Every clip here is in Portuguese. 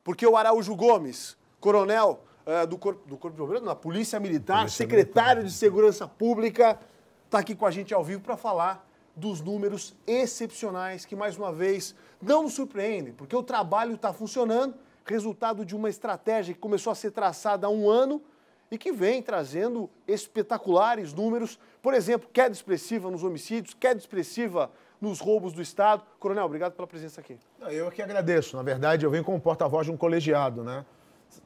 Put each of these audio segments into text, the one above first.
Porque o Araújo Gomes, coronel do Corpo de Bombeiros, na Polícia Militar, secretário de Segurança Pública, está aqui com a gente ao vivo para falar dos números excepcionais que, mais uma vez, não nos surpreendem, porque o trabalho está funcionando, resultado de uma estratégia que começou a ser traçada há um ano e que vem trazendo espetaculares números. Por exemplo, queda expressiva nos homicídios, queda expressiva nos roubos do Estado. Coronel, obrigado pela presença aqui. Eu que agradeço. Na verdade, eu venho como porta-voz de um colegiado, né?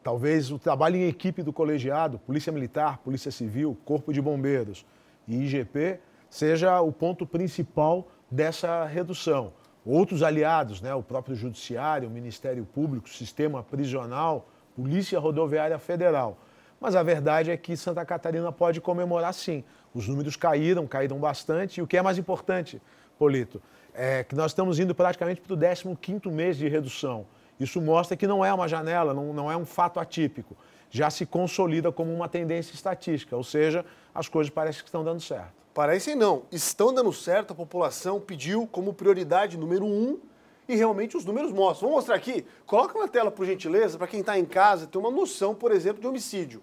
Talvez o trabalho em equipe do colegiado, Polícia Militar, Polícia Civil, Corpo de Bombeiros e IGP, seja o ponto principal dessa redução. Outros aliados, né? O próprio Judiciário, o Ministério Público, o Sistema Prisional, Polícia Rodoviária Federal. Mas a verdade é que Santa Catarina pode comemorar sim. Os números caíram bastante. E o que é mais importante, Polito, é que nós estamos indo praticamente para o 15º mês de redução. Isso mostra que não é uma janela, não é um fato atípico. Já se consolida como uma tendência estatística, ou seja, as coisas parecem que estão dando certo. Parecem não. Estão dando certo, a população pediu como prioridade número 1 e realmente os números mostram. Vamos mostrar aqui? Coloca na tela, por gentileza, para quem está em casa ter uma noção, por exemplo, de homicídio.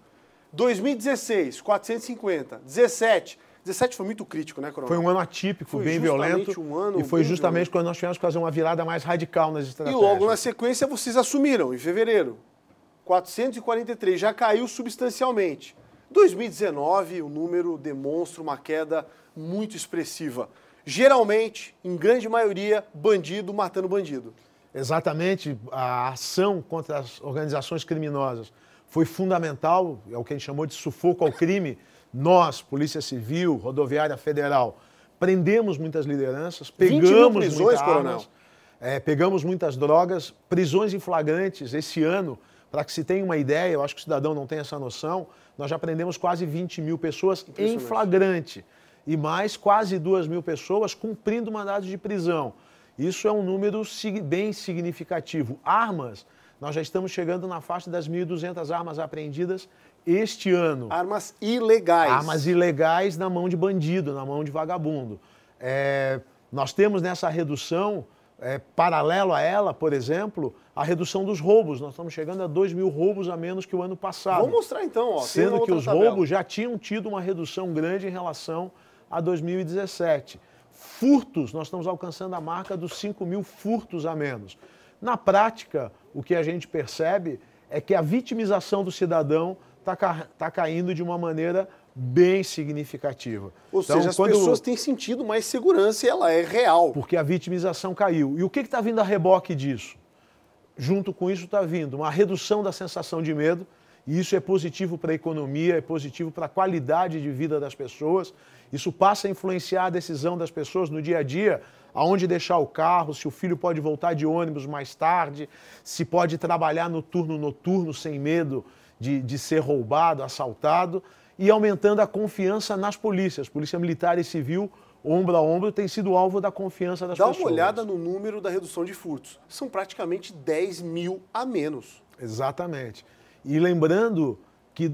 2016, 450. 17 foi muito crítico, né, Coronel? Foi um ano atípico, bem violento. E foi justamente quando nós tivemos que fazer uma virada mais radical nas estratégias. E logo na sequência vocês assumiram, em fevereiro. 443, já caiu substancialmente. 2019, o número demonstra uma queda muito expressiva. Geralmente, em grande maioria, bandido matando bandido. Exatamente, a ação contra as organizações criminosas foi fundamental, é o que a gente chamou de sufoco ao crime. Nós, Polícia Civil, Rodoviária Federal, prendemos muitas lideranças, pegamos prisões, coronel. Pegamos muitas drogas, prisões em flagrantes esse ano. Para que se tenha uma ideia, eu acho que o cidadão não tem essa noção, nós já prendemos quase 20 mil pessoas em flagrante e mais quase 2.000 pessoas cumprindo mandados de prisão. Isso é um número bem significativo. Armas, nós já estamos chegando na faixa das 1.200 armas apreendidas este ano. Armas ilegais. Armas ilegais na mão de bandido, na mão de vagabundo. Nós temos nessa redução, paralelo a ela, por exemplo, a redução dos roubos. Nós estamos chegando a 2.000 roubos a menos que o ano passado. Vamos mostrar então. Ó, sendo que os roubos já tinham tido uma redução grande em relação a 2017. Furtos, nós estamos alcançando a marca dos 5.000 furtos a menos. Na prática, o que a gente percebe é que a vitimização do cidadão está caindo de uma maneira bem significativa. Ou seja, as pessoas têm sentido mais segurança e ela é real. Porque a vitimização caiu. E o que está vindo a reboque disso? Junto com isso está vindo uma redução da sensação de medo, e isso é positivo para a economia, é positivo para a qualidade de vida das pessoas. Isso passa a influenciar a decisão das pessoas no dia a dia, aonde deixar o carro, se o filho pode voltar de ônibus mais tarde, se pode trabalhar no turno noturno sem medo de ser roubado, assaltado, e aumentando a confiança nas polícias. Polícia Militar e Civil, ombro a ombro, tem sido alvo da confiança das pessoas. Dá uma olhada no número da redução de furtos. São praticamente 10.000 a menos. Exatamente. E lembrando que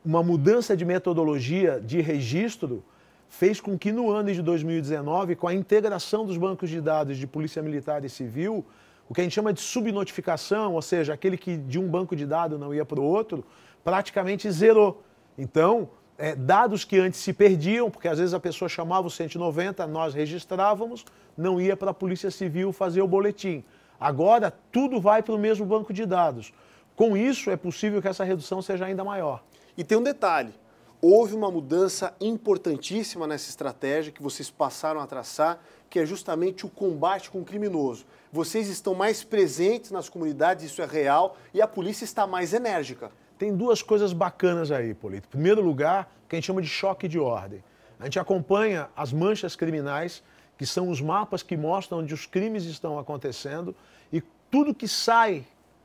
uma mudança de metodologia de registro fez com que no ano de 2019, com a integração dos bancos de dados de Polícia Militar e Civil, o que a gente chama de subnotificação, ou seja, aquele que de um banco de dados não ia para o outro, praticamente zerou. Então, dados que antes se perdiam, porque às vezes a pessoa chamava o 190, nós registrávamos, não ia para a Polícia Civil fazer o boletim. Agora, tudo vai para o mesmo banco de dados. Com isso, é possível que essa redução seja ainda maior. E tem um detalhe, houve uma mudança importantíssima nessa estratégia que vocês passaram a traçar, que é justamente o combate com o criminoso. Vocês estão mais presentes nas comunidades, isso é real, e a polícia está mais enérgica. Tem duas coisas bacanas aí, Polito. Em primeiro lugar, o que a gente chama de choque de ordem. A gente acompanha as manchas criminais, que são os mapas que mostram onde os crimes estão acontecendo, e tudo que sai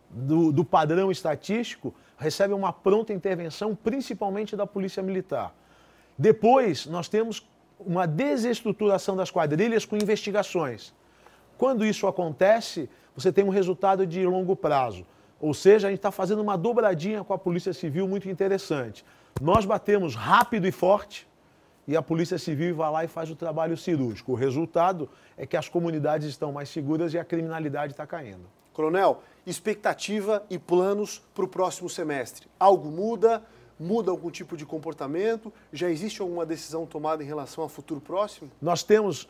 do padrão estatístico recebe uma pronta intervenção, principalmente da Polícia Militar. Depois, nós temos uma desestruturação das quadrilhas com investigações. Quando isso acontece, você tem um resultado de longo prazo. Ou seja, a gente está fazendo uma dobradinha com a Polícia Civil muito interessante. Nós batemos rápido e forte e a Polícia Civil vai lá e faz o trabalho cirúrgico. O resultado é que as comunidades estão mais seguras e a criminalidade está caindo. Coronel, expectativa e planos para o próximo semestre. Algo muda? Muda algum tipo de comportamento? Já existe alguma decisão tomada em relação ao futuro próximo? Nós temos,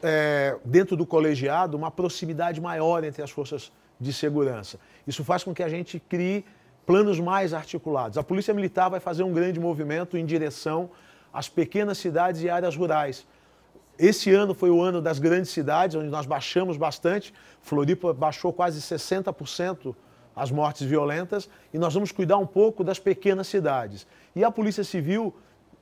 dentro do colegiado, uma proximidade maior entre as forças de segurança. Isso faz com que a gente crie planos mais articulados. A Polícia Militar vai fazer um grande movimento em direção às pequenas cidades e áreas rurais. Esse ano foi o ano das grandes cidades, onde nós baixamos bastante. Floripa baixou quase 60% as mortes violentas e nós vamos cuidar um pouco das pequenas cidades. E a Polícia Civil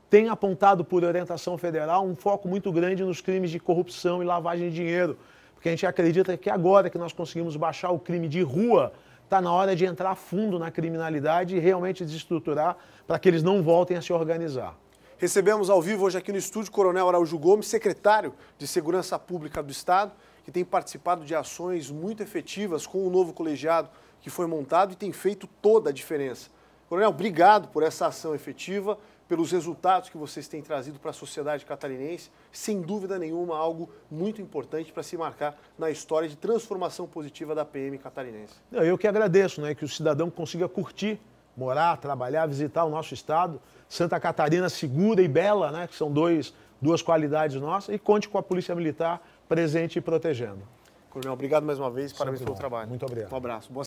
tem apontado, por orientação federal, um foco muito grande nos crimes de corrupção e lavagem de dinheiro, porque a gente acredita que agora que nós conseguimos baixar o crime de rua, está na hora de entrar a fundo na criminalidade e realmente desestruturar para que eles não voltem a se organizar. Recebemos ao vivo hoje aqui no estúdio o Coronel Araújo Gomes, secretário de Segurança Pública do Estado, que tem participado de ações muito efetivas com o novo colegiado que foi montado e tem feito toda a diferença. Coronel, obrigado por essa ação efetiva, pelos resultados que vocês têm trazido para a sociedade catarinense. Sem dúvida nenhuma, algo muito importante para se marcar na história de transformação positiva da PM catarinense. Eu que agradeço, né, que o cidadão consiga curtir, morar, trabalhar, visitar o nosso estado. Santa Catarina segura e bela, né, que são duas qualidades nossas, e conte com a Polícia Militar presente e protegendo. Coronel, obrigado mais uma vez, parabéns pelo trabalho. Muito obrigado. Um abraço. Boa